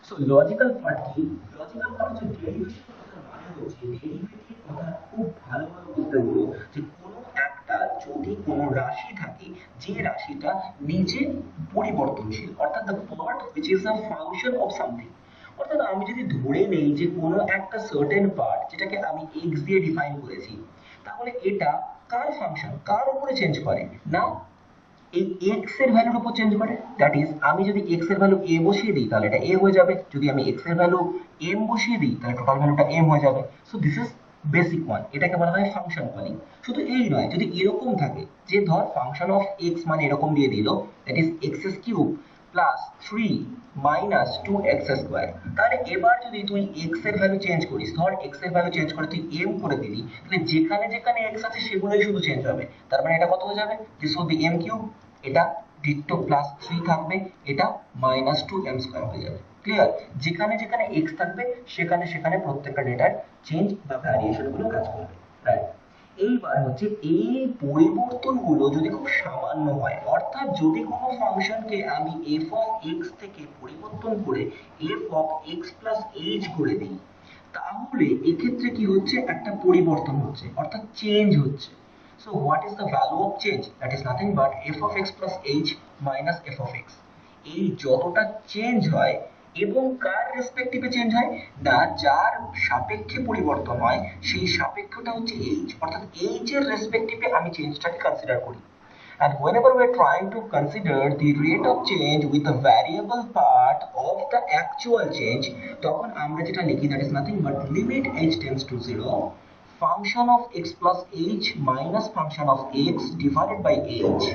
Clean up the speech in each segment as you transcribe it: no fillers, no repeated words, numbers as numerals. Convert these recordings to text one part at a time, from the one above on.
So logical part কি? Logical part হচ্ছে derivation কথার মানে হচ্ছে ডেরিভেটিভ কথা খুব ভালোভাবে বুঝতে হলো যে কোনো একটা যদি কোনো রাশি থাকে যে রাশিটা নিজে পরিবর্তনশীল, অর্থাৎ the part which is a function of something. অর্থাৎ আমি যদি ধরে নেই যে কোনো একটা সার্টেন পার্ট যেটাকে আমি এক্স দিয়ে ডিফাইন করেছি, তাহলে এটা কার ফাংশন, কার উপরে চেঞ্জ করে না এই x এর ভ্যালুর উপর চেঞ্জ করে। দ্যাট ইজ আমি যদি x এর ভ্যালু a বসিয়ে দিই তাহলে এটা a হয়ে যাবে, যদি আমি x এর ভ্যালু m বসিয়ে দিই তাহলে টোটাল ভ্যালুটা m হয়ে যাবে। So this is basic one, এটাকে বলা হয় ফাংশন কলিং। শুধু এই নয়, যদি এরকম থাকে যে ধর ফাংশন অফ x মানে এরকম দিয়ে দিল, that is x cube plus 3 minus 2x square, তাহলে এবার যদি তুই x এর ভ্যালু চেঞ্জ করিস, ধর x এর ভ্যালু চেঞ্জ করে তুই m করে দিলি, তাহলে যেখানে যেখানে x আছে সেগুলোই শুধু চেঞ্জ হবে। তার মানে এটা কত হয়ে যাবে, this will B m cube, এটা ডিট্টো প্লাস 3 থাকবে, এটা মাইনাস 2m স্কোয়ার হয়ে যাবে। ক্লিয়ার? যেখানে যেখানে x থাকবে সেখানে সেখানে প্রত্যেকটা ডেটার চেঞ্জ বা ভ্যারিয়েশন গুলো কাজ করবে। রাইট? এইবার হচ্ছে এই পরিবর্তনগুলো যদি খুব সামান্য হয়, অর্থাৎ যদি কোনো ফাংশনকে আমি f অফ x থেকে পরিবর্তন করে f of x plus h করে দিই, তাহলে এক্ষেত্রে কি হচ্ছে, একটা পরিবর্তন হচ্ছে, অর্থাৎ চেঞ্জ হচ্ছে। So what is the value of change? That is nothing but f of x plus h minus f of x. এই যতটা চেঞ্জ হয় এবং কার রেসপেক্টিভে চেঞ্জ হয় না, যার সাপেক্ষে পরিবর্তন হয় সেই সাপেক্ষটা হচ্ছে h, অর্থাৎ h এর রেসপেক্টিভে আমি চেঞ্জটাকে কনসিডার করি। And whenever we are trying to consider the rate of change with the variable part of the actual change, তখন আমরা যেটা লিখি that is nothing but limit h tends to 0 function of x plus h minus function of x divided by h।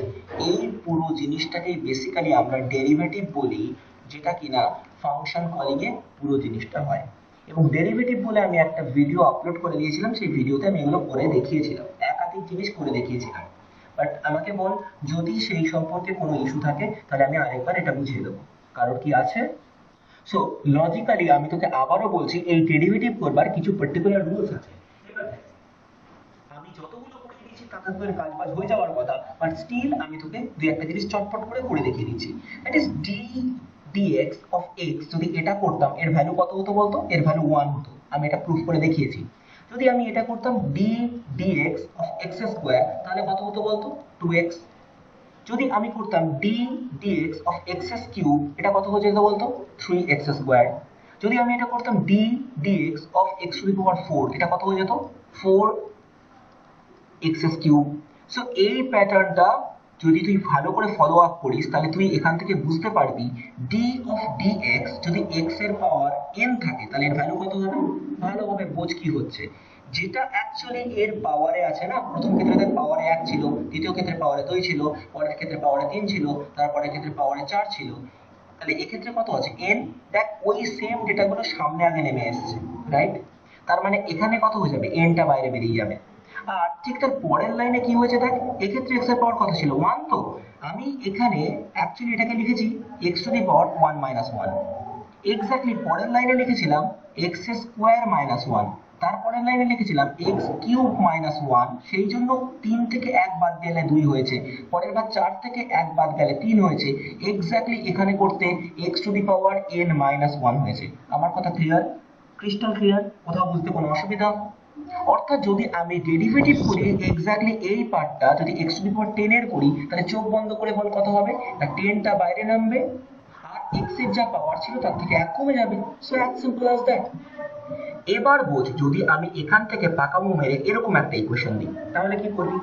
এই পুরো জিনিসটাকে basically আমরা derivative বলি, যেটা কিনা ফাংশন কলিং এ পুরো জিনিসটা হয়। এবং ডেরিভেটিভ বলে আমি একটা ভিডিও আপলোড করে দিয়েছিলাম, সেই ভিডিওতে আমি এগুলো করে দেখিয়েছিলাম, একাধিক জিনিস করে দেখিয়েছিলাম। বাট আমাকে বল, যদি সেই সম্পর্কে কোনো ইস্যু থাকে তাহলে আমি আরেকবার এটা বুঝিয়ে দেবো। কারোর কি আছে? সো লজিক্যালি আমি তোকে আবারও বলছি, এই ডেরিভেটিভ করবার কিছু পার্টিকুলার রুলস আছে। এবার দেখ, আমি যতগুলো করে দিয়েছি তাতে তোর কাজ বাজ হয়ে যাওয়ার কথা, বাট স্টিল আমি তোকে দুই একটা জিনিস চটপট করে করে দেখিয়ে দিচ্ছি। That is D dx of x, যদি এটা করতাম এর ভ্যালু কত হতো বলতো, এর ভ্যালু 1 হতো, আমি এটা প্রুফ করে দেখিয়েছি। যদি আমি এটা করতাম d dx of x square, তাহলে কত হতো বলতো, 2x। যদি আমি করতাম d dx of x cube, এটা কত হয়ে যেত বলতো, 3x স্কোয়ার। যদি আমি এটা করতাম d dx of x to the power 4, এটা কত হয়ে যেত, 4x কিউব। সো এই প্যাটার্নটা যদি তুই ভালো করে ফলো আপ করিস তাহলে তুই এখান থেকে বুঝতে পারবি d অফ dx যদি x এর পাওয়ার n থাকে তাহলে এর ভ্যালু কত হবে, ভালোভাবে বোঝ কি হচ্ছে। যেটা অ্যাকচুয়ালি এর পাওয়ারে আছে না, প্রথম ক্ষেত্রে দেখ পাওয়ারে 1 ছিল, দ্বিতীয় ক্ষেত্রে পাওয়ারে 2 ছিল, পরের ক্ষেত্রে পাওয়ারে 3 ছিল, তারপরের ক্ষেত্রে পাওয়ারে 4 ছিল, তাহলে এক্ষেত্রে কত আছে, n। দেখ ওই সেম ডেটাগুলো সামনে আগে নেমে এসেছে, রাইট? তার মানে এখানে কত হয়ে যাবে, n টা বাইরে বেরিয়ে যাবে। আর ঠিক তার পরের লাইনে কি হয়েছে দেখ, এক্ষেত্রে x এর পাওয়ার কত ছিল, 1, তো আমি এখানে অ্যাকচুয়ালি এটাকে লিখেছি x to the power 1 minus 1। Exactly পরের লাইনে লিখেছিলাম x স্কোয়ার মাইনাস 1, তারপরের লাইনে লিখেছিলাম x কিউব মাইনাস 1, সেই জন্য 3 থেকে 1 বাদ গেলে 2 হয়েছে, পরের বার 4 থেকে 1 বাদ গেলে 3 হয়েছে, এক্স্যাক্টলি এখানে করতে x to the power n minus 1 হয়েছে। আমার কথা ক্লিয়ার? Crystal clear? কোথাও বুঝতে কোনো অসুবিধা? অর্থাৎ যদি আমি ডেরিভেটিভ করি এক্স্যাক্টলি এই পার্টটা যদি x টু দি পাওয়ার 10 এর করি, তাহলে চোখ বন্ধ করে বল কত হবে, না 10 টা বাইরে নামবে আর x এর যা পাওয়ার ছিল তার থেকে 1 কমে যাবে। So as simple as that. এবার বোঝ, যদি আমি এখান থেকে পাকামো মেরে এরকম একটা ইকুয়েশন দিই, তাহলে কি করবি,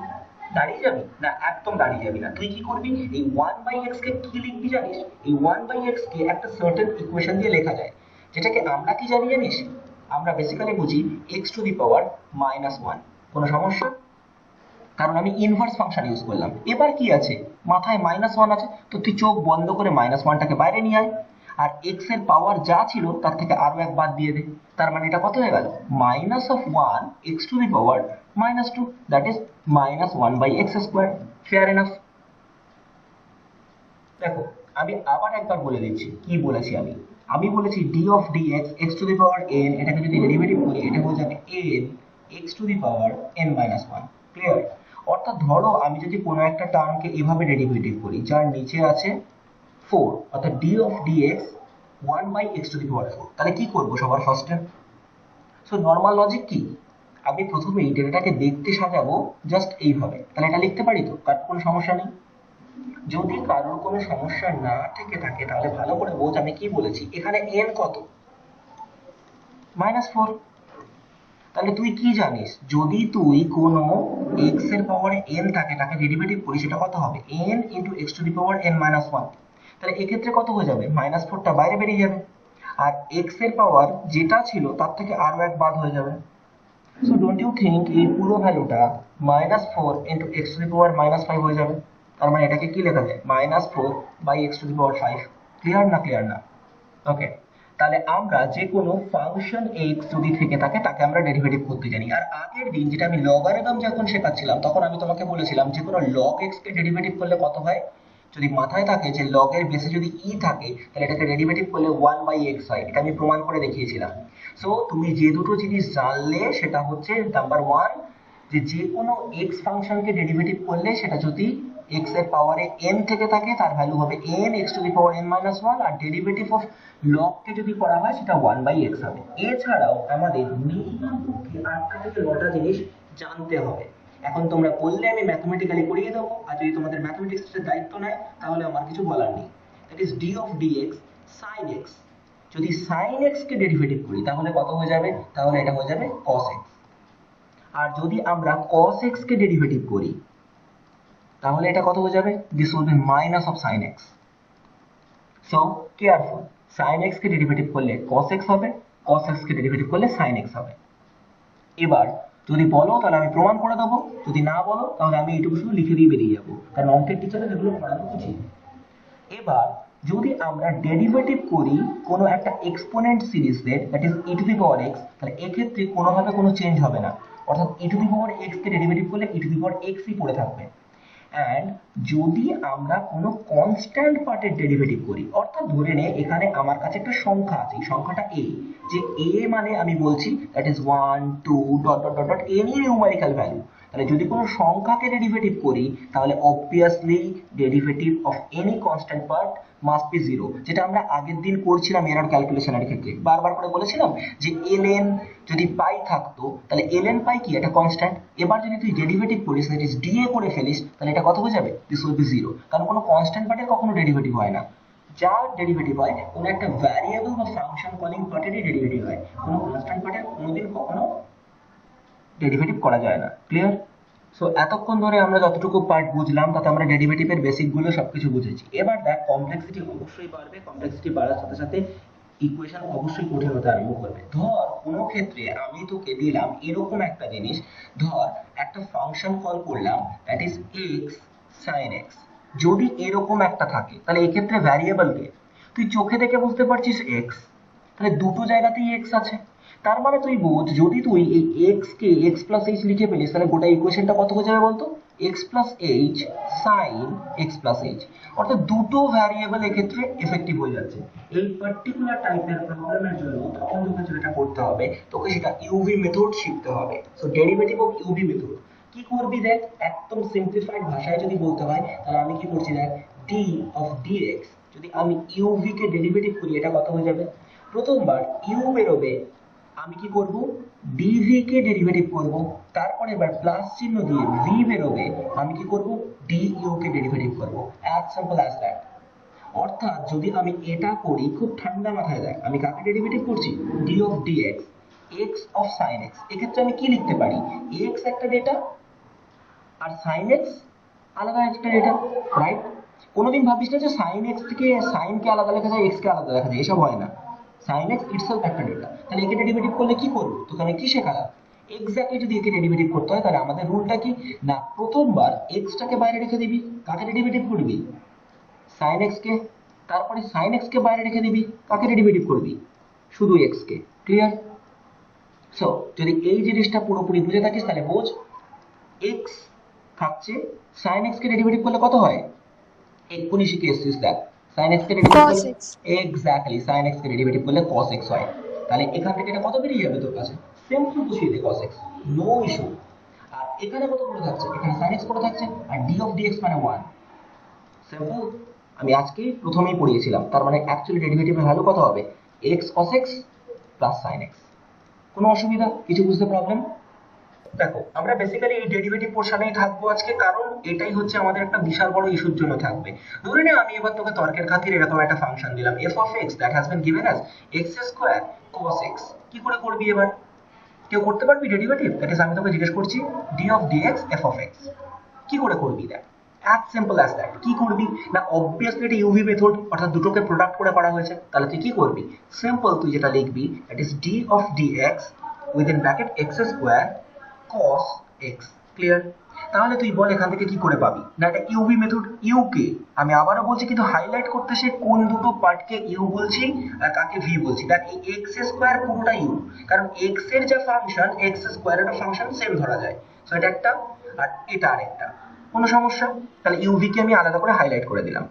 দাঁড়িয়ে যাবি না? একদম দাঁড়িয়ে যাবি না। তুই কি করবি, এই 1/x কে কি লিখবি জানিস, এই 1/x কে একটা সার্টেন ইকুয়েশন দিয়ে লেখা যায়, যেটাকে আমরা কি জানি জানিস, আমরা বেসিক্যালি বুঝি x টু দি পাওয়ার -1। কোনো সমস্যা? কারণ আমি ইনভার্স ফাংশন ইউজ করলাম। এবার কি আছে, মাথায় -1 আছে, তো তুই চোখ বন্ধ করে -1টাকে বাইরে নিয়ে আয়, আর x এর পাওয়ার যা ছিল তার থেকে আরো এক বাদ দিয়ে দে। তার মানে এটা কত হয়ে গেল, minus of 1 x to the power -2, that is -1/x square. Fair enough? দেখো আমি আবার একবার বলে দিচ্ছি কি বলেছি আমি। আমি বলেছি d of dx x to the power n, এটাকে যদি ডেরিভেটিভ করি এটা হয়ে যাবে n x to the power n-1। Clear? অর্থাৎ ধরো আমি যদি কোনো একটা টার্মকে এভাবে ডেরিভেটিভ করি যার নিচে আছে 4, অর্থাৎ d অফ dx 1/x⁴। তাহলে কি করব সবার ফার্স্টে? সো নর্মাল লজিক কি, আমি প্রথমে এই ডেটাটাকে দেখতে সাজাবো জাস্ট এইভাবে। তাহলে এটা লিখতে পারি তো, কার কোনো সমস্যা নেই। যদি কারোর কোনো সমস্যা না থেকে থাকে তাহলে ভালো করে বোঝ আমি কি বলেছি। এখানে n কত? -4। তাহলে তুই কি জানিস, যদি তুই কোনো x এর পাওয়ারে n থাকে তাকে ডেরিভেটিভ করিস, সেটা কত হবে? n × x⁻n−1। তাহলে এক্ষেত্রে কত হয়ে যাবে? -4টা বাইরে বেরিয়ে যাবে, আর x এর পাওয়ার যেটা ছিল তার থেকে আরো এক বাদ হয়ে যাবে। সো ডোন্ট ইউ থিঙ্ক এই পুরো ভ্যালুটা -4 × x⁻−5 হয়ে যাবে? তার মানে এটাকে কি লেখা যায়? -4/x⁵। ক্লিয়ার না? ক্লিয়ার না? ওকে, তাহলে আমরা যে কোনো ফাংশন x যদি থেকে থাকে তাকে আমরা ডেরিভেটিভ করতে জানি। আর আগের দিন যেটা আমি লগারিদম যখন শেখাচ্ছিলাম তখন আমি তোমাকে বলেছিলাম যে কোনো log x কে ডেরিভেটিভ করলে কত হয়। যদি মাথায় থাকে যে log এর বেসে যদি e থাকে তাহলে এটাকে ডেরিভেটিভ করলে 1/x হয়। এটা আমি প্রমাণ করে দেখিয়েছিলাম। সো তুমি যে দুটো জিনিস জানলে সেটা হচ্ছে নাম্বার 1, যে কোনো x ফাংশনকে ডেরিভেটিভ করলে সেটা যদি x এর পাওয়ারে n থেকে থাকে তার ভ্যালু হবে n x⁻n−1, আর ডেরিভেটিভ অফ log কে যদি করা হয় সেটা 1/x হবে। এছাড়াও আমাদের মিনিমাম পক্ষে 8টা থেকে 9টা জিনিস জানতে হবে। এখন তোমরা বললে আমি ম্যাথমেটিক্যালি করিয়ে দেবো, আর যদি তোমাদের ম্যাথমেটিক্সের দায়িত্ব নেয় তাহলে আমার কিছু বলার নেই। That is d of dx sin x। যদি sin x কে ডেরিভেটিভ করি তাহলে কত হয়ে যাবে? তাহলে এটা হয়ে যাবে cos x। আর যদি আমরা cos x কে ডেরিভেটিভ করি তাহলে এটা কত হয়ে যাবে? This will B minus of sin x। So careful, sin x K derivative করলে cos x হবে, cos x কে ডেরিভেটিভ করলে sin x হবে। এবার যদি বলো তাহলে আমি প্রমাণ করে দেবো, যদি না বলো তাহলে আমি এইটুকু শুধু লিখে দিয়ে বেরিয়ে যাবো, কারণ অঙ্কের টিচারের এগুলো পড়ানো উচিত। এবার যদি আমরা ডেরিভেটিভ করি কোনো একটা এক্সপোনেন্ট সিরিজের, দ্যাট ইজ e⁻x, তাহলে এক্ষেত্রে কোনোভাবে কোনো চেঞ্জ হবে না, অর্থাৎ e⁻x কে ডেরিভেটিভ করলে e⁻x-ই পড়ে থাকবে। অ্যান্ড যদি আমরা কোনো কনস্ট্যান্ট পার্টের ডেরিভেটিভ করি, অর্থাৎ ধরে নে এখানে আমার কাছে একটা সংখ্যা আছে, এই সংখ্যাটা a, যে a মানে আমি বলছি that is 1 2 dot dot dot dot any numerical value. তাহলে যদি কোনো সংখ্যাকে ডেরিভেটিভ করি তাহলে obviously derivative of any constant part must be 0, যেটা আমরা আগের দিন করছিলাম এরর ক্যালকুলেশনের ক্ষেত্রে। বারবার করে বলেছিলাম যে ln যদি পাই থাকতো তাহলে ln পাই কি একটা কনস্ট্যান্ট। এবার যদি তুই ডেরিভেটিভ করিস দ্যাট ইজ dA করে ফেলিস তাহলে এটা কত হয়ে যাবে? দিস উইল বি 0, কারণ কোনো কনস্ট্যান্ট পার্টের কখনো ডেরিভেটিভ হয় না। যার ডেরিভেটিভ হয় কোনো একটা ভ্যারিয়েবল বা ফাংশন কলিং পার্টেরই ডেরিভেটিভ হয়, কোনো কনস্ট্যান্ট পার্টের কোনোদিন কখনো ডেরিভেটিভ করা যায় না। ক্লিয়ার? সো এতক্ষণ ধরে আমরা যতটুকু পার্ট বুঝলাম তাতে আমরা ডেরিভেটিভের বেসিক গুলো সবকিছু বুঝেছি। এবার দেখ কমপ্লেক্সিটি অবশ্যই বাড়বে, কমপ্লেক্সিটি বাড়ার সাথে সাথে ইকুয়েশন অবশ্যই কঠিন হতে আরম্ভ করবে। ধর কোনো ক্ষেত্রে আমি তোকে দিলাম এরকম একটা জিনিস, ধর একটা ফাংশন কল করলাম that is x sin x। যদি এরকম একটা থাকে তাহলে এক্ষেত্রে ভ্যারিয়েবল কে তুই চোখে দেখে বুঝতে পারছিস x, তাহলে দুটো জায়গাতেই x আছে। তার মানে তুই বোঝ যদি তুই এই x কে x প্লাস h লিখে ফেলিস তাহলে গোটা ইকুয়েশনটা কত হয়ে যাবে বলতো? x plus h sine x plus h। অর্থাৎ দুটো ভ্যারিয়েবল এক্ষেত্রে এফেক্টিভ হয়ে যাচ্ছে। এই পার্টিকুলার টাইপের প্রবলেমের জন্য তখন তোকে যেটা করতে হবে, তোকে সেটা ইউভি মেথড শিখতে হবে। So derivative of UV method কি করবি দেখ, একদম সিম্পলিফাইড ভাষায় যদি বলতে হয় তাহলে আমি কি করছি দেখ, d of dx যদি আমি ইউভি কে ডেরিভেটিভ করি এটা কত হয়ে যাবে? প্রথমবার ইউ বেরোবে, আমি কি করব dv কে ডেরিভেটিভ করব, তারপরে এবার প্লাস চিহ্ন দিয়ে v বেরোবে, আমি কি করব du কে ডেরিভেটিভ করব। As simple as that. অর্থাৎ যদি আমি এটা করি, খুব ঠান্ডা মাথায় দেখ আমি কাকে ডেরিভেটিভ করছি? d of dx x of sin x। এক্ষেত্রে আমি কি লিখতে পারি? x একটা ডেটা আর sin x আলাদা একটা ডেটা, রাইট? কোনোদিন ভাবিস না যে sin x থেকে sin কে আলাদা লেখা যায়, x কে আলাদা লেখা যায়, এসব হয় না। sin x itself একটা ডেটা। তাহলে একে ডেরিভেটিভ করলে কি করব? তোকে আমি কি শেখালাম? এক্স্যাক্টলি যদি একে ডেরিভেটিভ করতে হয় তাহলে আমাদের রুলটা কি না, প্রথমবার x টাকে বাইরে রেখে দিবি, কাকে ডেরিভেটিভ করবি? sin x কে। তারপরে sin x কে বাইরে রেখে দিবি, কাকে ডেরিভেটিভ করবি? শুধু x কে। ক্লিয়ার? সো যদি এই জিনিসটা পুরোপুরি বুঝে থাকিস তাহলে বোঝ x থাকছে, sin x কে ডেরিভেটিভ করলে কত হয়? এক্ষুনি শিখে এসেছিস দেখ, sin x কে ডেরিভেটিভ cos করলে x এক্স্যাক্টলি sin x কে ডেরিভেটিভ করলে cos x হয়। তাহলে এখান থেকে এটা কত বেরিয়ে যাবে তোর কাছে? সিম্পল বসিয়ে দে cos x, নো ইস্যু। আর এখানে কত পড়ে থাকছে? এখানে sin x পড়ে থাকছে, আর d of dx মানে 1। সিম্পল। আমি আজকে প্রথমেই পড়িয়েছিলাম, তার মানে অ্যাকচুয়ালি ডেরিভেটিভের ভ্যালু কত হবে, x cos x plus sin x। কোনো অসুবিধা, কিছু বুঝতে প্রবলেম? দেখো আমরা বেসিক্যালি এই ডেরিভেটিভ পোর্শনেই থাকবো আজকে, কারণ এটাই হচ্ছে আমাদের একটা বিশাল বড় ইস্যুর জন্য থাকবে। ধরে নে আমি এবার তোকে তর্কের খাতিরে এরকম একটা ফাংশন দিলাম f of x that has been given as x square cos x। কি করে করবি এবার? কেউ করতে পারবি ডেরিভেটিভ? দ্যাট ইজ আমি তোকে জিজ্ঞেস করছি d of dx f of x কি করে করবি? দেখ as simple as that। কি করবি না, অবভিয়াসলি এটা ইউভি মেথড, অর্থাৎ দুটোকে প্রোডাক্ট করে করা হয়েছে। তাহলে তুই কি করবি? সিম্পল, তুই যেটা লিখবি that is d of dx within bracket x square cos x। Clear? তাহলে তুই বল এখান থেকে কি করে পাবি না, এটা ইউভি মেথড। ইউ কে আমি আবারও বলছি, কিন্তু হাইলাইট করতে সে কোন দুটো পার্টকে ইউ বলছি আর কাকে ভি বলছি। দেখ এই এক্স স্কোয়ার পুরোটা ইউ, কারণ এক্স এর যা ফাংশন এক্স স্কোয়ারের ফাংশন সেম ধরা যায়। সো এটা একটা আর এটা আরেকটা, কোনো সমস্যা? তাহলে ইউভি কে আমি আলাদা করে হাইলাইট করে দিলাম।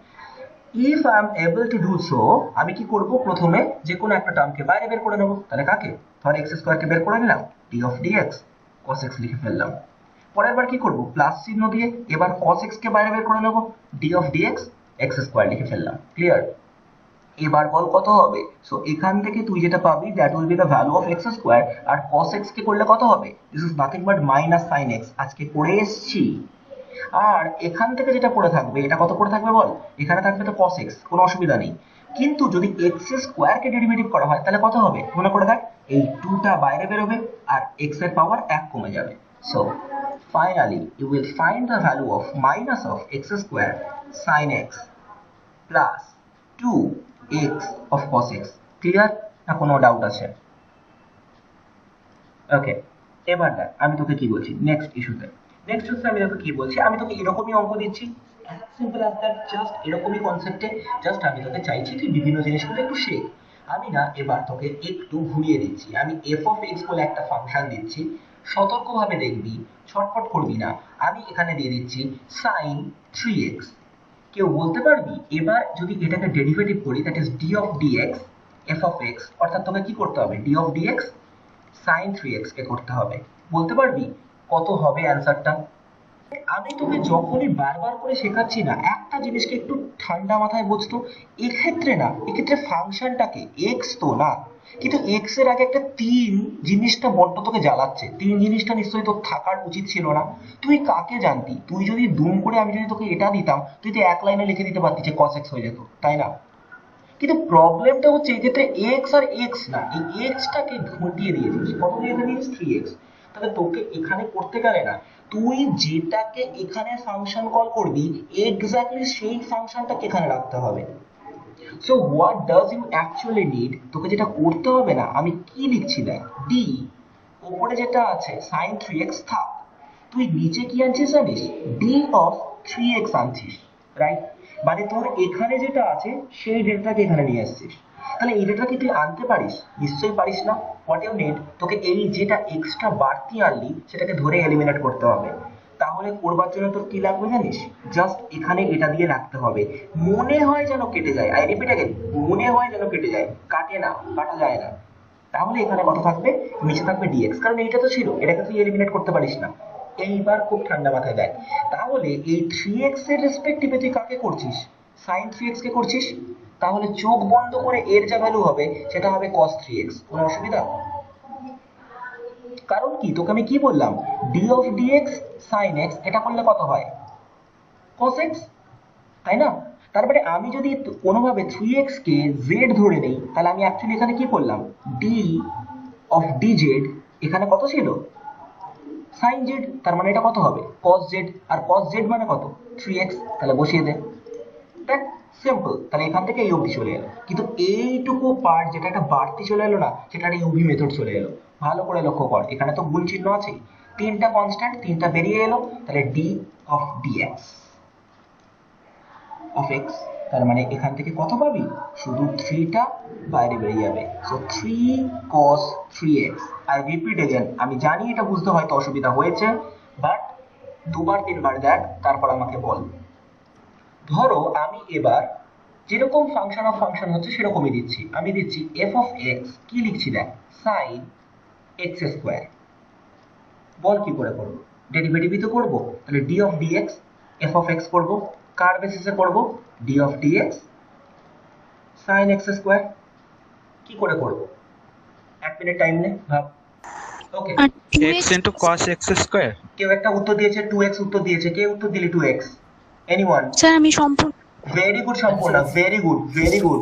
If I am able to do so, আমি কি করব, প্রথমে যে কোনো একটা টার্মকে বাইরে বের করে নেবো। তাহলে কাকে? ধর এক্স স্কোয়ারকে বের করে নিলাম, d of dx cos x লিখে ফেললাম। পরের বার কি করব, প্লাস চিহ্ন দিয়ে এবার cos x কে বাইরে বের করে নেব, d of dx x square লিখে ফেললাম। ক্লিয়ার? এবার বল কত হবে? সো এখান থেকে তুই যেটা পাবি that will be the value of x square. আর cos x কে করলে কত হবে? This is nothing but minus sine x, আজকে করে এসছি। আর এখান থেকে যেটা পড়ে থাকবে, এটা কত পড়ে থাকবে বল? এখানে থাকবে তো cos x, কোনো অসুবিধা নেই। কিন্তু যদি x স্কোয়ার কে ডেরিভেটিভ করা হয় তাহলে কত হবে মনে করে দেখ, এই 2টা বাইরে বেরোবে আর x এর পাওয়ার 1 কমে যাবে। So finally you will find the value of minus of x square sin x plus 2x of cos x। Clear না কোনো ডাউট আছে? ওকে, এবার দেখ আমি তোকে কি বলছি নেক্সট ইস্যুতে। নেক্সট ইস্যুতে আমি তোকে কি বলছি, আমি তোকে এরকমই অঙ্ক দিচ্ছি, as simple as that, just এরকমই কনসেপ্টে। জাস্ট আমি তোকে চাইছি তুই বিভিন্ন জিনিসগুলো একটু শেখ। আমি না এবার তোকে একটু ঘুরিয়ে দিচ্ছি, আমি এফ অফ এক্স বলে একটা ফাংশন দিচ্ছি, সতর্কভাবে দেখবি, ছটফট করবি না। আমি এখানে দিয়ে দিচ্ছি সাইন 3x। কেউ বলতে পারবি এবার যদি এটাকে ডেরিভেটিভ করি that is d of dx f of x, অর্থাৎ তোকে কি করতে হবে, d of dx sin 3x কে করতে হবে। বলতে পারবি কত হবে অ্যান্সারটা? আমি তোকে যখনই বারবার করে শেখাচ্ছি না, একটা জিনিসকে একটু ঠান্ডা মাথায় বুঝতো। এক্ষেত্রে না, এক্ষেত্রে ফাংশনটাকে এক্স তো না, কিন্তু এক্স এর আগে একটা 3 জিনিসটা বড্ড তোকে জ্বালাচ্ছে। 3 জিনিসটা নিশ্চয়ই তোর থাকার উচিত ছিল না। তুই কাকে জানতি? তুই যদি দুম করে আমি যদি তোকে এটা দিতাম, তুই তো এক লাইনে লিখে দিতে পারতি যে cos x হয়ে যেত, তাই না? কিন্তু প্রবলেমটা হচ্ছে এক্ষেত্রে এক্স আর এক্স না, এই এক্সটাকে ঘটিয়ে দিয়েছিস। কত দিয়ে দিয়েছিস? 3x। তাহলে তোকে এখানে করতে গেলে না, তুই যেটাকে এখানে ফাংশন কল করবি এক্স্যাক্টলি সেই ফাংশনটাকে এখানে রাখতে হবে। So what does you actually need, তোকে যেটা করতে হবে না, আমি কি লিখছি দেখ, ডি ওপরে যেটা আছে sin 3x থাক, তুই নিচে কি আনছিস জানিস? ডি অফ 3x আনছিস, রাইট? মানে তোর এখানে যেটা আছে সেই ডেটাটাকে এখানে নিয়ে আসছিস। তাহলে এই ডেটা কি তুই আনতে পারিস? নিশ্চয়ই পারিস না। হোয়াট ইউ নিড, তোকে এই যেটা এক্সট্রা বাড়তি আনলি সেটাকে ধরে এলিমিনেট করতে হবে। তাহলে করবার জন্য তোর কি লাগবে জানিস? জাস্ট এখানে এটা দিয়ে রাখতে হবে। মনে হয় যেন কেটে যায়, আই রিপিট अगेन, মনে হয় যেন কেটে যায়, কাটে না, কাটা যায় না। তাহলে এখানে কত থাকবে? নিচে থাকবে ডিএক্স, কারণ এইটা তো ছিল, এটাকে তুই এলিমিনেট করতে পারিস না। এইবার খুব ঠান্ডা মাথায় দেখ, তাহলে এই 3x এর রেসপেক্টিভে তুই কাকে করছিস? sin 3x কে করছিস। তাহলে চোখ বন্ধ করে এর যা ভ্যালু হবে সেটা হবে cos 3x। কোনো অসুবিধা? কারণ কি, তোকে আমি কি বললাম, d of dx sin x এটা করলে কত হয়? cos x, তাই না? তারপরে আমি যদি কোনোভাবে 3x কে z ধরে নেই, তাহলে আমি অ্যাকচুয়ালি এখানে কি করলাম, d of dz এখানে কত ছিল? sin z। তার মানে এটা কত হবে? cos z। আর cos z মানে কত? 3x। তাহলে বসিয়ে দে, দেখ সিম্পল। তাহলে এখান থেকে এই অবধি চলে এলো, কিন্তু এইটুকু পার্ট যেটা একটা বাড়তি চলে এলো না, সেটা একটা ইউভি মেথড চলে এলো। ভালো করে লক্ষ্য কর, এখানে তো গুণ চিহ্ন আছে, 3টা কনস্ট্যান্ট, 3টা বেরিয়ে এলো। তাহলে d of dx of x, তার মানে এখান থেকে কত পাবি? শুধু 3টা বাইরে বেরিয়ে যাবে। So 3 cos 3x। I repeat again, আমি জানি এটা বুঝতে হয়তো অসুবিধা হয়েছে, বাট দুবার তিনবার দেখ, তারপর আমাকে বল। ধরো আমি এবার যেরকম ফাংশন অফ ফাংশন হচ্ছে সেরকমই দিচ্ছি। আমি দিচ্ছি এফ অফ এক্স, কি লিখছি দেখ, সাইন এক্স স্কোয়ার। বল কি করে করবো? ডেরিভেটিভই তো করবো। তাহলে d of dx f of x করবো। কার বেসিসে করব? d of dx sin x square. কি করে করব? 1 মিনিট টাইম নে, ভাব। ওকে, আর x into cos x square. কেউ একটা উত্তর দিয়েছে 2x উত্তর দিয়েছে। কে উত্তর দিলি 2x? এনিওয়ান? স্যার আমি সম্পূর্ণ ভেরি গুড সম্পূর্ণ, very good, very good.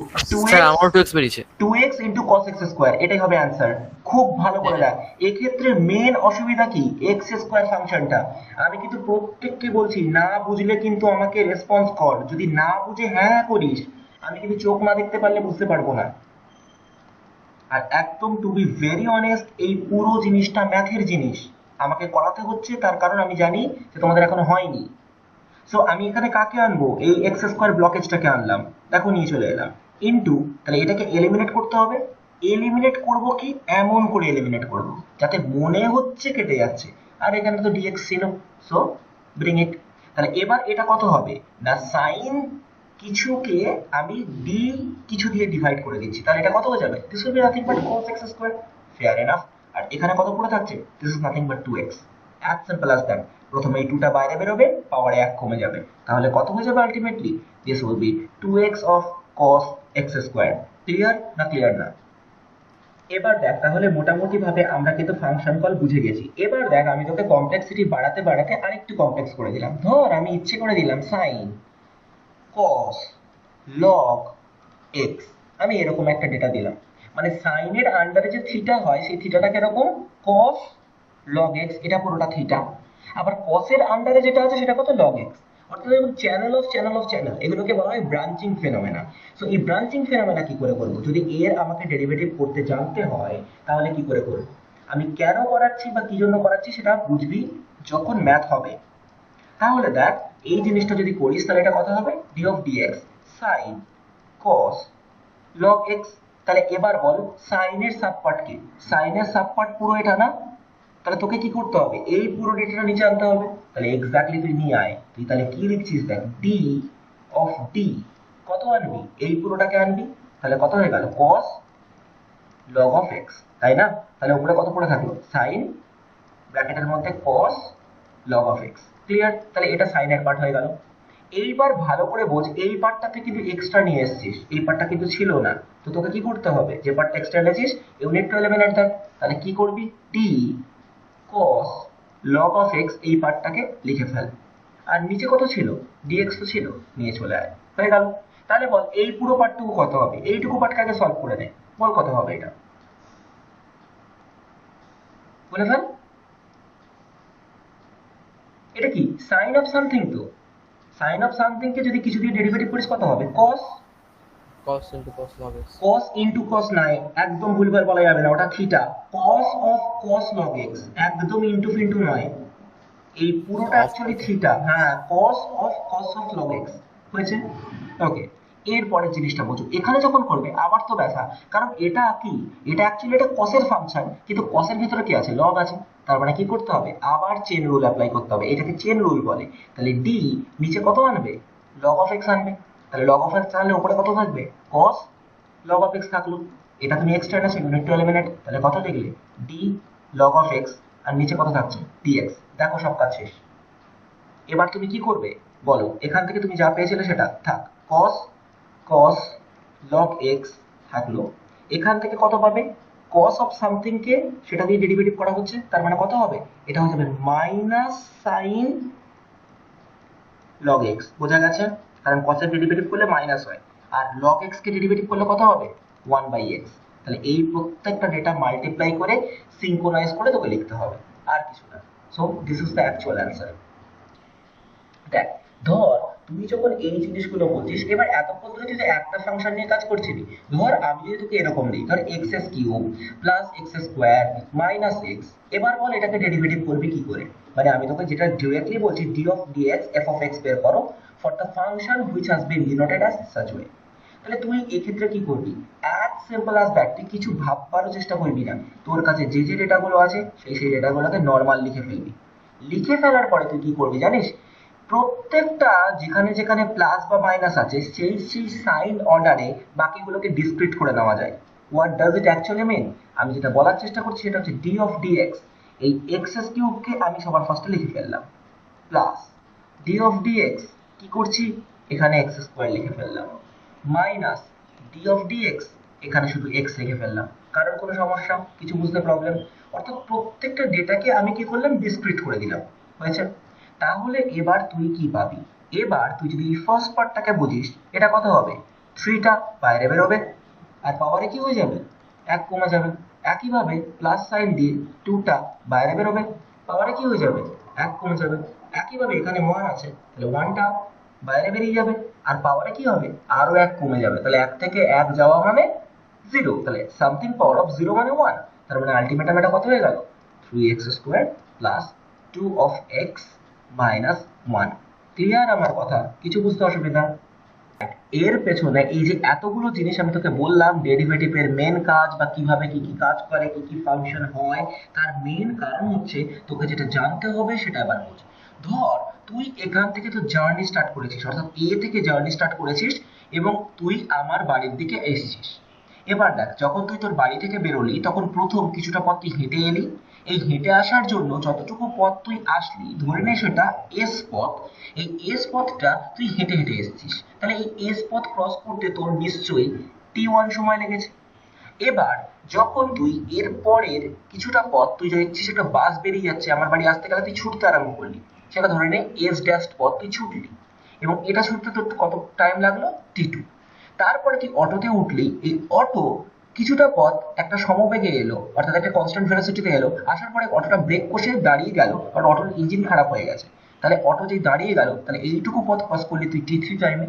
Sir আমার 2x বেরিয়েছে। 2x into cos x square, এটাই হবে অ্যান্সার। খুব ভালো করে দেখ। এক্ষেত্রে মেন অসুবিধা কি? x স্কয়ার ফাংশনটা। আমি কিন্তু প্রত্যেককে বলছি, না বুঝলে কিন্তু আমাকে রেসপন্স কর। যদি না বুঝে হ্যাঁ করিস, আমি কিন্তু চোখ না দেখতে পারলে বুঝতে পারবো না। আর একদম টু বি ভেরি অনেস্ট, এই পুরো জিনিসটা ম্যাথের জিনিস, আমাকে করাতে হচ্ছে, তার কারণ আমি জানি যে তোমাদের এখনো হয়নি। সো আমি এখানে কাকে আনবো? এই এক্স স্কোয়ার ব্লকেজটাকে আনলাম, দেখো নিয়ে চলে এলাম। ইনটু, তাহলে এটাকে এলিমিনেট করতে হবে। এলিমিনেট করব কি? এমন করে এলিমিনেট করব যাতে মনে হচ্ছে কেটে যাচ্ছে, আর এখানে তো ডিএক্স ছিল, সো ব্রিং ইট। তাহলে এবার এটা কত হবে না, সাইন কিছুকে আমি ডি কিছু দিয়ে ডিভাইড করে দিচ্ছি, তাহলে এটা কত হয়ে যাবে? This will be nothing but cos x square. Fair enough. আর এখানে কত পড়ে থাকছে? This is nothing but 2x। As simple as that. প্রথমে এই 2টা বাইরে বেরোবে, পাওয়ারে 1 কমে যাবে, তাহলে কত হয়ে যাবে ultimately? This will B 2x of cos x square. Clear না ক্লিয়ার না? এবার দেখ, তাহলে মোটামুটি ভাবে আমরা কিন্তু ফাংশন কল বুঝে গেছি। এবার দেখ, আমি তোকে কমপ্লেক্সিটি বাড়াতে বাড়াতে আরেকটু কমপ্লেক্স করে দিলাম। ধর আমি ইচ্ছে করে দিলাম sin cos log x, আমি এরকম একটা ডেটা দিলাম। মানে সাইনের আন্ডারে যে থিটা হয়, সেই থিটাটা কিরকম? cos log x, এটা পুরোটা থিটা। আবার cos এর আন্ডারে যেটা আছে সেটা কত? log x। অর্থাৎ channel of channel of channel, এগুলোকে বলা হয় ব্রাঞ্চিং ফেনোমেনা। সো এই ব্রাঞ্চিং ফেনোমেনা কি করে করব? যদি এর আমাকে ডেরিভেটিভ করতে জানতে হয়, তাহলে কি করে করব? আমি কেন করাচ্ছি বা কি জন্য করাচ্ছি সেটা বুঝবি যখন ম্যাথ হবে। তাহলে দেখ, এই জিনিসটা যদি করিস, তাহলে এটা কত হবে? d of dx sin cos log x। তাহলে এবার বল, সাইনের সাবপার্ট কি? সাইনের সাবপার্ট পুরো এটা না? তাহলে তোকে কি করতে হবে? এই পুরো ডেটাটা নিচে আনতে হবে। তাহলে এক্স্যাক্টলি তুই নিয়ে আয়। তুই তাহলে কি লিখছিস দেখ, d of d কত আনবি? এই পুরোটাকে আনবি। তাহলে কত হয়ে গেল? cos log of x, তাই না? তাহলে উপরে কত পড়ে থাকলো? sin ব্র্যাকেটের মধ্যে cos log of x। Clear? তাহলে এটা সাইনের পার্ট হয়ে গেল। এইবার ভালো করে বোঝ, এই পার্টটাতে কিন্তু এক্সট্রা নিয়ে এসেছিস, এই পার্টটা কিন্তু ছিল না। তো তোকে কি করতে হবে? যে পার্টটা এক্সট্রা এনেছিস, ইউনিট টু এলিমিনেট দ্যাট। তাহলে কি করবি? d cos log of x, এই পার্টটাকে লিখে ফেল। আর নিচে কত ছিল? dx তো ছিল, নিয়ে চলে আয়। হয়ে গেল। তাহলে বল, এই পুরো পার্টটুকু কত হবে? এইটুকু পার্টকে আগে সলভ করে নে, বল কত হবে এটা, বলে ফেল। এটা কি? সাইন অফ সামথিং তো। সাইন অফ সামথিং কে যদি কিছু দিয়ে ডেরিভেটিভ করিস কত হবে? cos cos log x। cos into cos নাই, একদম ভুলভাল বলা যাবে না, ওটা theta. cos of cos log x, একদম ইনটু ফিনটু নয়, এই পুরোটা অ্যাকচুয়ালি থিটা। হ্যাঁ, cos of log x হয়েছে। ওকে, এর পরের জিনিসটা বোঝো। এখানে যখন করবে আবার তো ব্যথা, কারণ এটা কি? এটা অ্যাকচুয়ালি এটা cos এর ফাংশন, কিন্তু cos এর ভিতরে কি আছে? log আছে। তার মানে কি করতে হবে? আবার চেন রুল অ্যাপ্লাই করতে হবে, এটাকে চেন রুল বলে। তাহলে d নিচে কত আনবে? log of x আনবে। তাহলে log of x আনলে উপরে কত থাকবে? cos log of x থাকলো। এটা তুমি এক্সট্রা আছে, ইউনিট টু এলিমিনেট। তাহলে কত লিখলে? d log of x, আর নিচে কত থাকছে? dx। দেখো সব কাজ শেষ। এবার তুমি কি করবে বলো? এখান থেকে তুমি যা পেয়েছিলে সেটা থাক, cos log x থাকলো। এখান থেকে কত পাবে? cos of something কে সেটা দিয়ে ডেরিভেটিভ করা হচ্ছে, তার মানে কত হবে? এটা হয়ে যাবে মাইনাস সাইন log x। বোঝা গেছে? কারণ cos এর ডেরিভেটিভ করলে মাইনাস হয়, আর log x কে ডেরিভেটিভ করলে কত হবে? 1/x। তাহলে এই প্রত্যেকটা ডেটা মাল্টিপ্লাই করে সিনক্রোনাইজ করে তোকে লিখতে হবে, আর কিছু না। So this is the actual answer. দেখ, ধর তুই যখন এই জিনিসগুলো বলছিস, এবার এতক্ষণ ধরে তুই একটা ফাংশন নিয়ে কাজ করছিলি। ধর আমি যদি তোকে এরকম দিই, ধর x cube plus x square minus x, এবার বল এটাকে ডেরিভেটিভ করবি কি করে? মানে আমি তোকে যেটা ডিরেক্টলি বলছি, d of dx f of x বের করো for the function which has been denoted as such way. তাহলে তুই এক্ষেত্রে কি করবি? অ্যাজ সিম্পল অ্যাজ দ্যাট, তুই কিছু ভাববারও চেষ্টা করবি না। তোর কাছে যে যে ডেটাগুলো আছে সেই ডেটাগুলোকে নর্মাল লিখে ফেলবি। লিখে ফেলার পরে তুই কি করবি জানিস? প্রত্যেকটা যেখানে যেখানে প্লাস বা মাইনাস আছে, সেই সাইন অর্ডারে বাকিগুলোকে ডিসক্রিট করে নেওয়া যায়। হোয়াট ডাজ ইট অ্যাকচুয়ালি মিন? আমি যেটা বলার চেষ্টা করছি সেটা হচ্ছে d of dx, এই x কিউবকে আমি সবার ফার্স্টে লিখে ফেললাম, প্লাস d of dx কি করছি, এখানে এক্স স্কোয়ার লিখে ফেললাম, মাইনাস ডি অফ ডিএক্স, এখানে শুধু এক্স লিখে ফেললাম। কারণ কোনো সমস্যা, কিছু বুঝতে প্রবলেম? অর্থাৎ প্রত্যেকটা ডেটাকে আমি কি করলাম, ডিসক্রিট করে দিলাম। হয়েছে? তাহলে এবার তুই কি পাবি, এবার তুই যদি ফার্স্ট পার্টটাকে বুঝিস, এটা কত হবে, 3টা বাইরে বেরোবে, আর পাওয়ারে কি হয়ে যাবে, 1 কমে যাবে। একইভাবে প্লাস সাইন দিয়ে 2টা বাইরে বেরোবে, পাওয়ারে কি হয়ে যাবে, 1 কমে যাবে। একইভাবে এখানে 1 আছে, তাহলে 1টা বাইরে বেরিয়ে যাবে, আর পাওয়ারে কি হবে, আরো 1 কমে যাবে। তাহলে 1 থেকে 1 যাওয়া মানে 0, তাহলে সামথিং পাওয়ার অফ 0 মানে 1। তার মানে আলটিমেটাম এটা কত হয়ে গেল, 3x square plus 2 of x minus 1। Clear আমার কথা? কিছু বুঝতে অসুবিধা? এর পেছনে এই যে এতগুলো জিনিস আমি তোকে বললাম, ডেরিভেটিভের মেন কাজ বা কিভাবে কি কি কাজ করে, কি কি ফাংশন হয়, তার মেন কারণ হচ্ছে তোকে যেটা জানতে হবে সেটা এবার বোঝ। ধর তুই এখান থেকে তো জার্নি স্টার্ট করেছিস, অর্থাৎ এ থেকে জার্নি স্টার্ট করেছিস এবং তুই আমার বাড়ির দিকে এসেছিস। এবার দেখ, যখন তুই তোর বাড়ি থেকে বেরোলি তখন প্রথম কিছুটা পথ তুই হেঁটে এলি। এই হেঁটে আসার জন্য যতটুকু পথ তুই আসলি, ধরে নে সেটা এস পথ, এই এস পথটা তুই হেঁটে হেঁটে এসেছিস, তাহলে এই এস পথ ক্রস করতে তোর নিশ্চয়ই t1 সময় লেগেছে। এবার যখন তুই এর পরের কিছুটা পথ তুই দেখছিস একটা বাস বেরিয়ে যাচ্ছে আমার বাড়ি আসতে গেলে, তুই ছুটতে আরম্ভ করলি, সেটা ধরে নে এস ড্যাশ পথ তুই ছুটলি, এবং এটা ছুটতে তোর কত টাইম লাগলো, t2। তারপরে তুই অটোতে উঠলি, এই অটো কিছুটা পথ একটা সমবেগে এলো, অর্থাৎ একটা কনস্ট্যান্ট ভেলোসিটিতে এলো, আসার পরে অটোটা ব্রেক কষে দাঁড়িয়ে গেল, কারণ অটোর ইঞ্জিন খারাপ হয়ে গেছে। তাহলে অটো যেই দাঁড়িয়ে গেল, তাহলে এইটুকু পথ ক্রস করলি তুই t3 টাইমে।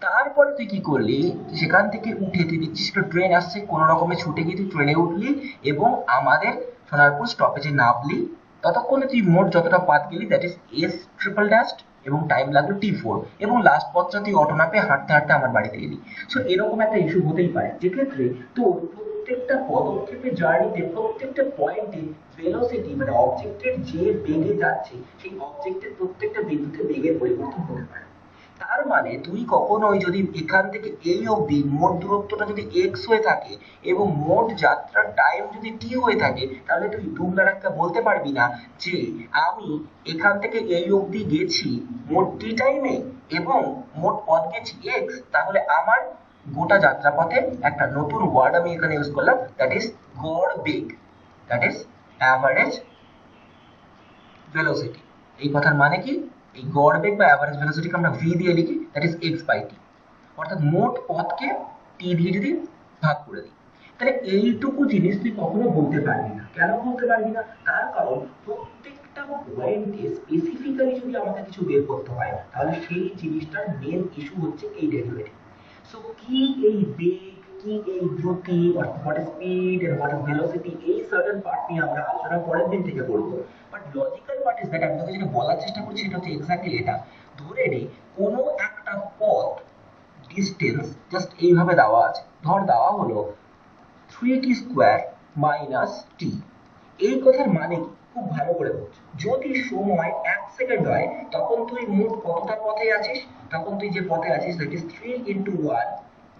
তারপরে তুই কি করলি, সেখান থেকে উঠে তুই দেখছিস একটা ট্রেন আসছে, কোনো রকমে ছুটে গিয়ে তুই ট্রেনে উঠলি এবং আমাদের সোনারপুর স্টপেজে নামলি। ততক্ষণে তুই মোট যতটা পাথ গেলি, that is S triple dash, এবং টাইম লাগলো t4, এবং লাস্ট পথটা তুই অটো না পেয়ে হাঁটতে হাঁটতে আমার বাড়িতে এলি। সো এরকম একটা ইস্যু হতেই পারে, যেক্ষেত্রে তোর প্রত্যেকটা পদক্ষেপে, জার্নিতে, প্রত্যেকটা পয়েন্টে ভেলোসিটি মানে অবজেক্টের যে বেগে যাচ্ছে, সেই অবজেক্টের প্রত্যেকটা বিন্দুতে বেগের পরিবর্তন হতে পারে। তার মানে তুই কখনোই যদি এখান থেকে এই অবধি মোট দূরত্বটা যদি x হয়ে থাকে এবং মোট যাত্রার টাইম যদি t হয়ে থাকে, তাহলে তুই দুমদার একটা বলতে পারবি না যে আমি এখান থেকে এই অবধি গেছি মোট t টাইমে এবং মোট পথ গেছি x। তাহলে আমার গোটা যাত্রাপথে একটা নতুন ওয়ার্ড আমি এখানে ইউজ করলাম, দ্যাট ইজ গড় বেগ, দ্যাট ইজ অ্যাভারেজ ভেলোসিটি। এই কথার মানে কি, এই গড় বেগ বা অ্যাভারেজ ভেলোসিটিকে আমরা v দিয়ে লিখি, that is x by t, অর্থাৎ মোট পথকে t দিয়ে যদি ভাগ করে দিই। তাহলে এইটুকু জিনিস তুই কখনো বলতে পারবি না। কেন বলতে পারবি না? তার কারণ প্রত্যেকটা পয়েন্টে স্পেসিফিক্যালি যদি আমাকে কিছু বের করতে হয়, তাহলে সেই জিনিসটার মেন ইস্যু হচ্ছে এই ডেরিভেটিভ। সো কি এই বেগ, কি এই দ্রুতি, what is speed and what is velocity, এই সার্টেন পার্ট নিয়ে আমরা আলোচনা পরের দিন থেকে করবো। But logical part is that, আমি তোকে যেটা বলার চেষ্টা করছি সেটা হচ্ছে এক্স্যাক্টলি এটা। ধরে নে কোনো একটা পথ ডিস্টেন্স জাস্ট এইভাবে দেওয়া আছে, ধর দেওয়া হলো 3t স্কোয়ার মাইনাস t। এই কথার মানে কি, খুব ভালো করে বোঝ। যদি সময় 1 সেকেন্ড হয়, তখন তুই মোট কতটা পথে আছিস, তখন তুই যে পথে আছিস দ্যাট ইজ 3 into 1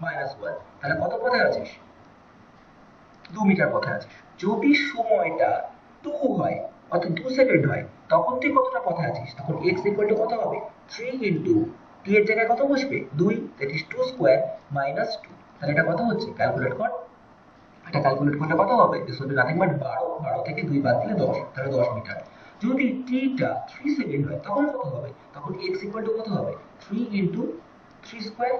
minus 1, তাহলে কত পথে আছিস, 2 মিটার পথে আছিস। যদি সময়টা 2 হয়, অর্থাৎ 2 সেকেন্ড হয়, তখন তুই কতটা পথে আছিস, তখন x ইকুয়াল টু কত হবে, 3 into t এর জায়গায় কত বসবে, 2, দ্যাট ইজ 2 স্কোয়ার মাইনাস 2। তাহলে এটা কত হচ্ছে, ক্যালকুলেট কর। এটা ক্যালকুলেট করলে কত হবে, this will be nothing but 12 থেকে 2 বাদ দিলে 10, তাহলে 10 মিটার। যদি টা 3 সেকেন্ড হয়, তখন কত হবে, তখন x ইকুয়াল টু কত হবে, 3 into 3 স্কোয়ার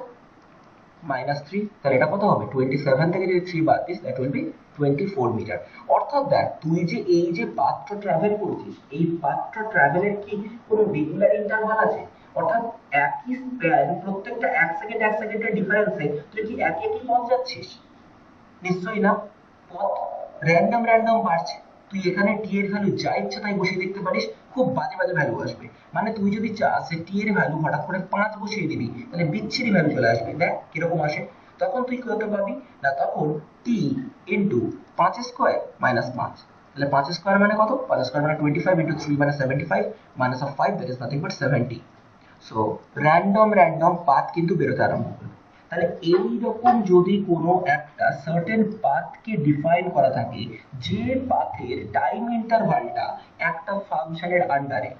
মাইনাস 3, তাহলে এটা কত হবে, 27 থেকে যদি 3 বাদ দিস, দ্যাট উইল বি 24 মিটার। অর্থাৎ দেখ, তুই যে এই যে পাথটা ট্রাভেল করছিস, এই পাথটা ট্রাভেলের কি কোনো রেগুলার ইন্টারভাল আছে, অর্থাৎ একই স্প্যান, প্রত্যেকটা 1 সেকেন্ড 1 সেকেন্ডের ডিফারেন্সে তুই কি একই একই পথ যাচ্ছিস, নিশ্চয়ই না। পথ র্যান্ডম বাড়ছে। তুই এখানে টি এর ভ্যালু যা ইচ্ছা তাই বসিয়ে দেখতে পারিস, খুব বাজে বাজে ভ্যালু আসবে। মানে তুই যদি চাস টি এর ভ্যালু হঠাৎ করে 5 বসিয়ে দিবি, তাহলে বিচ্ছিরি ভ্যালু চলে আসবে। দেখ কিরকম আসে। তখন তুই কত পাবি না, তখন টি ইন্টু 5 স্কোয়ার মাইনাস 5, তাহলে 5 স্কোয়ার মানে কত, 5 স্কোয়ার মানে 25 ইন্টু 3 মানে 75 minus of 5, that is nothing but 70। So random path কিন্তু বেরোতে আরম্ভ করবে। তাহলে এইরকম যদি কোনো একটা সার্টেন পাথকে ডিফাইন করা থাকে, যে পাথের টাইম ইন্টারভালটা একটা ফাংশনের আন্ডারে,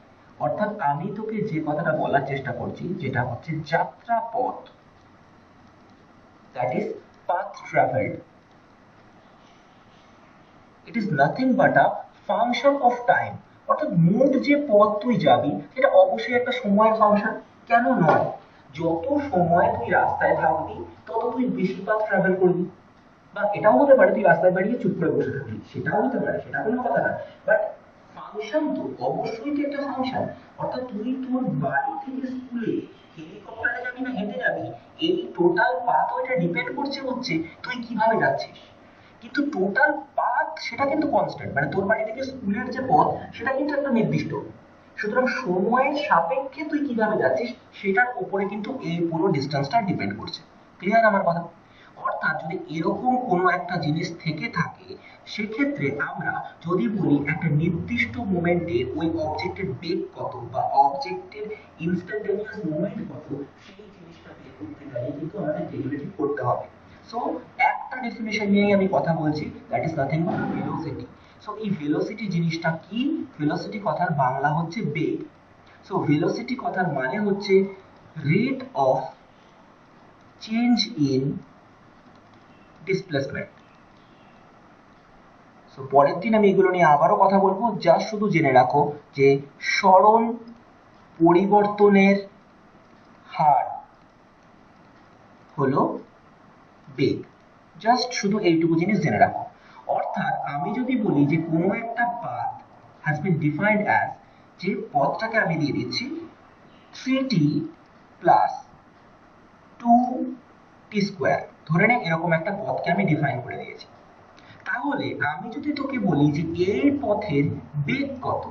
অর্থাৎ আমি তোকে যে কথাটা বলার চেষ্টা করছি যেটা হচ্ছে যাত্রা পথ, that is path travelled, it is nothing but a function of time. অর্থাৎ মোট যে পথ তুই যাবি সেটা অবশ্যই একটা সময়ের ফাংশন। কেন নয়? যত সময় তুই রাস্তায় থাকবি তত তুই বেশি পথ ট্রাভেল করবি। বা এটাও হতে পারে তুই রাস্তায় দাঁড়িয়ে চুপ করে বসে থাকবি, সেটাও হতে পারে, সেটা কোনো কথা না। বাট ফাংশন তো অবশ্যই তো একটা ফাংশন। অর্থাৎ তুই তোর বাড়ি থেকে স্কুলে হেলিকপ্টারে যাবি না হেঁটে যাবি, এই টোটাল পাথ ওইটা ডিপেন্ড করছে হচ্ছে তুই কিভাবে যাচ্ছিস। কিন্তু টোটাল পাথ সেটা কিন্তু কনস্ট্যান্ট, মানে তোর বাড়ি থেকে স্কুলের যে পথ সেটা কিন্তু একটা নির্দিষ্ট। সুতরাং সময়ের সাপেক্ষে তুই কিভাবে যাচ্ছিস সেটার উপরে কিন্তু এই পুরো ডিস্টেন্সটা ডিপেন্ড করছে। ক্লিয়ার আমার কথা? অর্থাৎ যদি এরকম কোনো একটা জিনিস থেকে থাকে সেক্ষেত্রে আমরা যদি বলি একটা নির্দিষ্ট মোমেন্টে ওই অবজেক্টের বেগ কত বা অবজেক্টের ইনস্ট্যান্টেনিয়াস মোমেন্ট কত, সেই জিনিসটা বের করতে গেলে কিন্তু আমাদের ডেরিভেটিভ করতে হবে। সো একটা ডেফিনেশন নিয়েই আমি কথা বলছি, that is nothing but velocity. So এই ভেলোসিটি জিনিসটা কি? ভেলোসিটি কথার বাংলা হচ্ছে বেগ। সো ভেলোসিটি কথার মানে হচ্ছে rate of change in displacement. So পরের দিন আমি এগুলো নিয়ে আবারও কথা বলবো, যা শুধু জেনে রাখো যে সরণ পরিবর্তনের হার হলো বেগ। জাস্ট শুধু এইটুকু জিনিস জেনে রাখো। অর্থাৎ আমি যদি বলি যে কোনো একটা path has been defined as, যে পথটাকে আমি দিয়ে দিচ্ছি 3t প্লাস 2t স্কোয়ার, ধরে নে এরকম একটা পথকে আমি ডিফাইন করে দিয়েছি। তাহলে আমি যদি তোকে বলি যে এই পথের বেগ কত,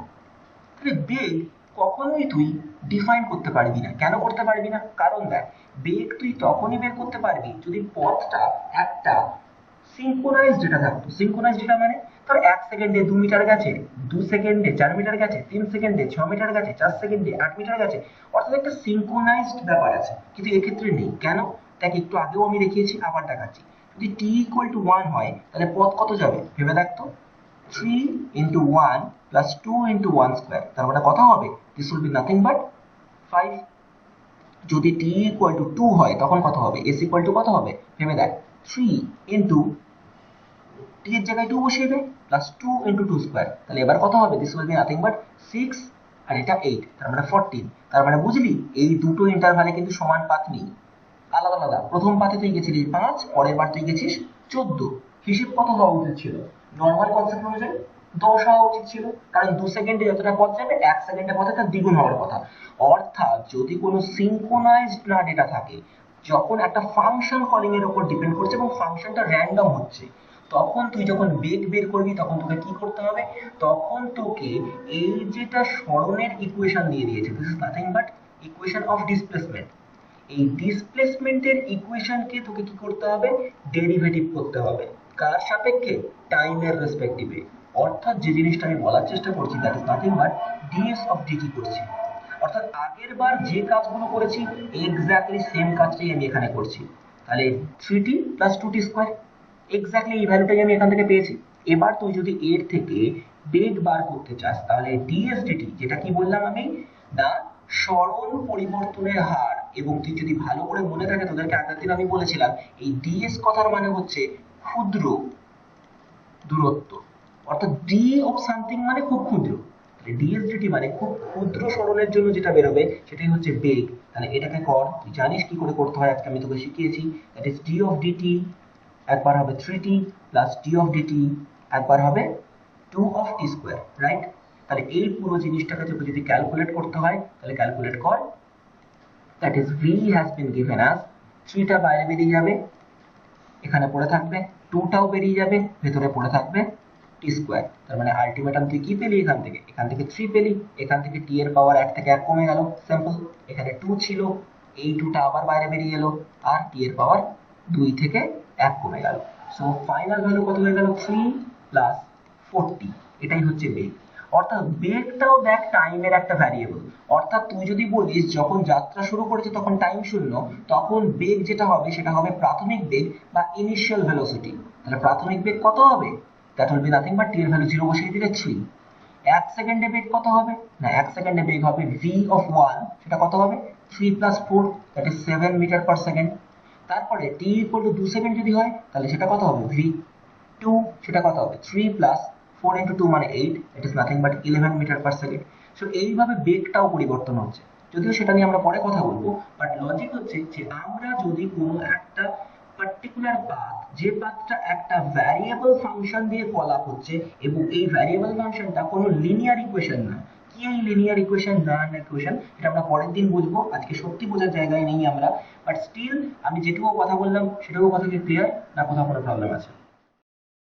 তাহলে বেগ কখনোই তুই ডিফাইন করতে পারবি না। কেন করতে পারবি না? কারণ দেখ, বেগ তুই তখনই বের করতে পারবি যদি পথটা একটা সিঙ্ক্রোনাইজড যেটা থাকতো। সিঙ্ক্রোনাইজড যেটা মানে ধর 1 সেকেন্ডে 2 মিটার গেছে, 2 সেকেন্ডে 4 মিটার গেছে, 3 সেকেন্ডে 6 মিটার গেছে, 4 সেকেন্ডে 8 মিটার গেছে। অর্থাৎ একটা সিঙ্ক্রোনাইজড ব্যাপার আছে, কিন্তু এক্ষেত্রে নেই। কেন? দেখ একটু আগেও আমি দেখিয়েছি, আবার দেখাচ্ছি। যদি t equal to 1 হয় তাহলে পথ কত যাবে ভেবে দেখ তো। 3 into 1 plus 2 into 1 square, তার মানে কত হবে? This will be nothing but 5. যদি t equal to 2 হয় তখন কত হবে? s equal to কত হবে ভেবে দেখ। 3 into t এর জায়গায় 2 বসিয়ে দে, প্লাস 2 into 2 square, তাহলে এবার কত হবে? This will be nothing but 6 আর এটা 8, তার মানে 14। তার মানে বুঝলি এই দুটো ইন্টারভালে কিন্তু সমান পাথ নেই, আলাদা আলাদা। প্রথম পাথে তুই গেছিলিস 5, পরের বার তুই গেছিস 14। হিসেব কত হওয়া উচিত ছিল? নর্মাল কনসেপ্ট অনুযায়ী 10 হওয়া উচিত ছিল, কারণ 2 সেকেন্ডে যতটা পথ যাবে 1 সেকেন্ডে পথে তার দ্বিগুণ হওয়ার কথা। অর্থাৎ যদি কোনো সিঙ্ক্রোনাইজড না ডেটা থাকে, যখন একটা ফাংশন কলিং এর উপর ডিপেন্ড করছে এবং ফাংশনটা র্যান্ডম হচ্ছে, তখন তুই যখন বেগ বের করবি তখন তোকে কি করতে হবে? তখন তোকে এই যেটা সরণের ইকুয়েশন দিয়ে দিয়েছে, this is nothing but equation of displacement. এই ডিসপ্লেসমেন্টের ইকুয়েশনকে তোকে কি করতে হবে? ডেরিভেটিভ করতে হবে। কার সাপেক্ষে? টাইমের রেসপেক্টিভে। অর্থাৎ যে জিনিসটা আমি বলার চেষ্টা করছি that is nothing but ds of dt করছি। অর্থাৎ আগের বার যে কাজগুলো করেছি এক্স্যাক্টলি সেম কাজটাই আমি এখানে করছি। তাহলে 3t plus 2t square, exactly এই ভ্যালুটাই আমি এখান থেকে পেয়েছি। এবার তুই যদি এর থেকে বেগ বার করতে চাস তাহলে ডিএস ডিটি, যেটা কি বললাম আমি না, সরণ পরিবর্তনের হার। এবং তুই যদি ভালো করে মনে থাকে, তোদেরকে আগের দিন আমি বলেছিলাম এই ডিএস কথার মানে হচ্ছে ক্ষুদ্র দূরত্ব। অর্থাৎ ডি অফ সামথিং মানে খুব ক্ষুদ্র, ডিএস ডিটি মানে খুব ক্ষুদ্র সরণের জন্য যেটা বেরোবে সেটাই হচ্ছে বেগ। তাহলে এটাকে কর, তুই জানিস কি করে করতে হয়, আজকে আমি তোকে শিখিয়েছি। That is d of dt একবার হবে 3t plus D of dt একবার হবে 2 অফ টি স্কোয়ার, রাইট? তাহলে এই পুরো জিনিসটাকে তোকে যদি ক্যালকুলেট করতে হয় তাহলে ক্যালকুলেট কর। That is v has been given আস, 3টা বাইরে বেরিয়ে যাবে, এখানে পড়ে থাকবে, 2টাও বেরিয়ে যাবে, ভেতরে পড়ে থাকবে টি স্কোয়ার। তার মানে আলটিমেটাম তুই কি পেলি? এখান থেকে 3 পেলি, এখান থেকে t এর পাওয়ার 1 থেকে 1 কমে গেল, সিম্পল। এখানে 2 ছিল, এই 2টা আবার বাইরে বেরিয়ে এলো, আর t এর পাওয়ার 2 থেকে 1 কমে গেল। সো ফাইনাল ভ্যালু কত হয়ে গেল? 3 প্লাস 40। এটাই হচ্ছে বেগ। অর্থাৎ বেগটাও দেখ টাইমের একটা ভ্যারিয়েবল। অর্থাৎ তুই যদি বলিস যখন যাত্রা শুরু করেছে তখন টাইম শূন্য, তখন বেগ যেটা হবে সেটা হবে প্রাথমিক বেগ বা ইনিশিয়াল ভেলোসিটি। তাহলে প্রাথমিক বেগ কত হবে? That will be nothing but t এর ভ্যালু 0 বসিয়ে দিলে 3। 1 সেকেন্ডে বেগ কত হবে? না 1 সেকেন্ডে বেগ হবে v of 1, সেটা কত হবে? 3 plus 4, that is 7 metre per second. তারপরে t equal to 2 সেকেন্ড যদি হয় তাহলে সেটা কত হবে? v 2, সেটা কত হবে? 3 plus 4 into 2 মানে 8, it is nothing but 11 metre per second. So এইভাবে বেগটাও পরিবর্তন হচ্ছে, যদিও সেটা নিয়ে আমরা পরে কথা বলবো। বাট লজিক হচ্ছে যে আমরা যদি কোনো একটা পার্টিকুলার পাথ, যে পাথটা একটা ভ্যারিয়েবল ফাংশন দিয়ে কল আপ হচ্ছে এবং এই ভ্যারিয়েবল ফাংশনটা কোনো লিনিয়ার ইকুয়েশন না, কি এই লিনিয়ার ইকুয়েশন না ইকুয়েশন, এটা আমরা পরের দিন বুঝবো, আজকে সত্যি বোঝার জায়গায় নেই আমরা। বাট স্টিল আমি যেটুকু কথা বললাম সেটুকু কথা কি ক্লিয়ার, না কোথাও কোনো প্রবলেম আছে?